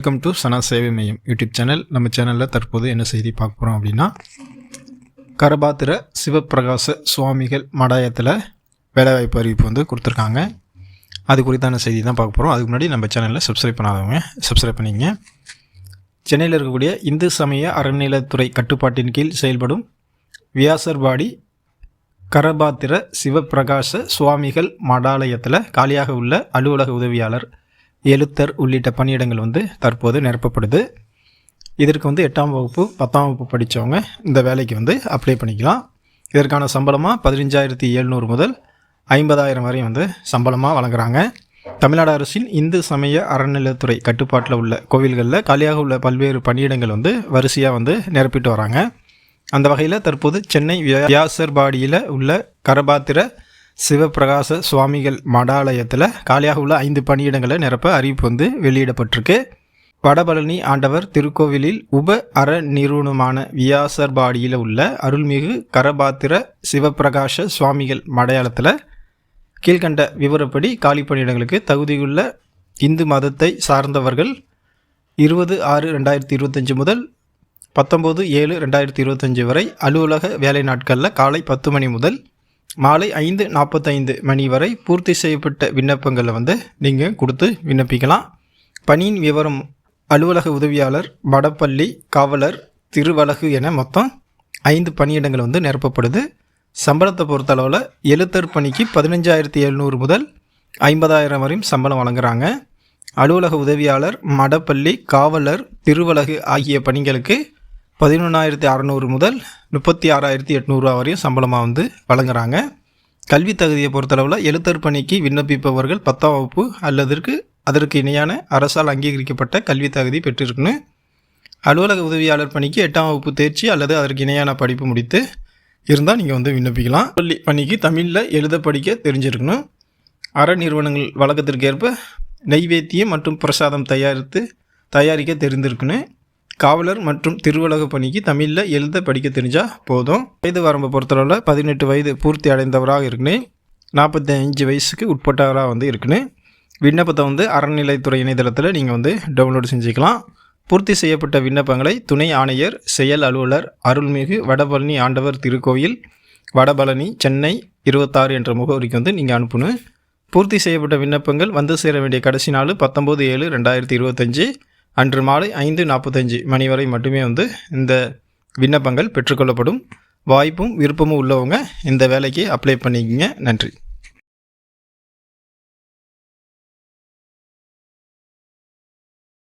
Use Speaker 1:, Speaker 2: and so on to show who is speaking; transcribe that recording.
Speaker 1: Welcome to சனா சேவை மையம் YouTube channel. நம்ம சேனலில் தற்போது என்ன செய்தி பார்க்க போகிறோம் அப்படின்னா, கரபாத்திர சிவப்பிரகாச சுவாமிகள் மடாயத்தில் வேலைவாய்ப்பு அறிவிப்பு கொடுத்துருக்காங்க. அது குறித்தான செய்தி தான் பார்க்க போகிறோம். அதுக்கு முன்னாடி நம்ம சேனலில் சப்ஸ்கிரைப் பண்ணாதவங்க சப்ஸ்கிரைப் பண்ணிங்க. சென்னையில் இருக்கக்கூடிய இந்து சமய அறநிலையத்துறை கட்டுப்பாட்டின் கீழ் செயல்படும் வியாசர்பாடி கரபாத்திர சிவப்பிரகாச சுவாமிகள் மடாலயத்தில் காலியாக உள்ள அலுவலக உதவியாளர், எழுத்தர் உள்ளிட்ட பணியிடங்கள் தற்போது நிரப்பப்படுது. இதற்கு 8ஆம் வகுப்பு 10ஆம் வகுப்பு படித்தவங்க இந்த வேலைக்கு அப்ளை பண்ணிக்கலாம். இதற்கான சம்பளமாக 15,700 முதல் 50,000 வரை சம்பளமாக வழங்குறாங்க. தமிழ்நாடு அரசின் இந்து சமய அறநிலையத்துறை கட்டுப்பாட்டில் உள்ள கோவில்களில் காலியாக உள்ள பல்வேறு பணியிடங்கள் வரிசையாக நிரப்பிட்டு வராங்க. அந்த வகையில் தற்போது சென்னை வியாசர்பாடியில் உள்ள கரபாத்திர சிவப்பிரகாச சுவாமிகள் மடாலயத்தில் காலியாக உள்ள 5 பணியிடங்களை நிரப்ப அறிவிப்பு வெளியிடப்பட்டிருக்கு. வடபழனி ஆண்டவர் திருக்கோவிலில் உப அற நிறுவனமான வியாசர்பாடியில் உள்ள அருள்மிகு கரபாத்திர சிவப்பிரகாச சுவாமிகள் மடாலயத்தில் கீழ்கண்ட விவரப்படி காலி பணியிடங்களுக்கு தகுதியுள்ள இந்து மதத்தை சார்ந்தவர்கள் 20/6/2025 முதல் 19/7/2025 வரை அலுவலக வேலை நாட்களில் காலை 10 மணி முதல் மாலை 5:45 மணி வரை பூர்த்தி செய்யப்பட்ட விண்ணப்பங்களை நீங்கள் கொடுத்து விண்ணப்பிக்கலாம். பணியின் விவரம்: அலுவலக உதவியாளர், மடப்பள்ளி காவலர், திருவலகு என மொத்தம் 5 பணியிடங்கள் நிரப்பப்படுது. சம்பளத்தை பொறுத்தளவில் எழுத்தர் பணிக்கு 15,700 முதல் 50,000 வரையும் சம்பளம் வழங்குறாங்க. அலுவலக உதவியாளர், மடப்பள்ளி காவலர், திருவலகு ஆகிய பணிகளுக்கு 11,600 முதல் 36,800 வரையும் சம்பளமாக வழங்குறாங்க. கல்வி தகுதியை பொறுத்தளவில் எழுத்தர் பணிக்கு விண்ணப்பிப்பவர்கள் 10ஆம் வகுப்பு அல்லது அதற்கு இணையான அரசால் அங்கீகரிக்கப்பட்ட கல்வி தகுதி பெற்றிருக்கணும். அலுவலக உதவியாளர் பணிக்கு 8ஆம் வகுப்பு தேர்ச்சி அல்லது அதற்கு இணையான படிப்பு முடித்து இருந்தால் நீங்கள் விண்ணப்பிக்கலாம். பள்ளி பணிக்கு தமிழில் எழுத படிக்க தெரிஞ்சிருக்கணும். அற நிறுவனங்கள் வழக்கத்திற்கு ஏற்ப நெய்வேத்தியம் மற்றும் பிரசாதம் தயாரிக்க தெரிந்திருக்கணும். காவலர் மற்றும் திருவலகு பணிக்கு தமிழில் எழுத படிக்க தெரிஞ்சால் போதும். வயது வரம்பை பொறுத்தளவில் 18 வயது பூர்த்தி அடைந்தவராக இருக்கணும். 45 வயசுக்கு உட்பட்டவராக இருக்கணும். விண்ணப்பத்தை அறநிலைத்துறை இணையதளத்தில் நீங்கள் டவுன்லோடு செஞ்சுக்கலாம். பூர்த்தி செய்யப்பட்ட விண்ணப்பங்களை துணை ஆணையர், செயல் அலுவலர், அருள்மிகு வடபழனி ஆண்டவர் திருக்கோயில், வடபழனி, சென்னை 26 என்ற முகவரிக்கு நீங்கள் அனுப்பணும். பூர்த்தி செய்யப்பட்ட விண்ணப்பங்கள் சேர வேண்டிய கடைசி நாள் 19/7/2025 அன்று மாலை 5:45 மணி வரை மட்டுமே இந்த விண்ணப்பங்கள் பெற்றுக்கொள்ளப்படும். வாய்ப்பும் விருப்பமும் உள்ளவங்க இந்த வேலைக்கு அப்ளை பண்ணிக்கங்க. நன்றி.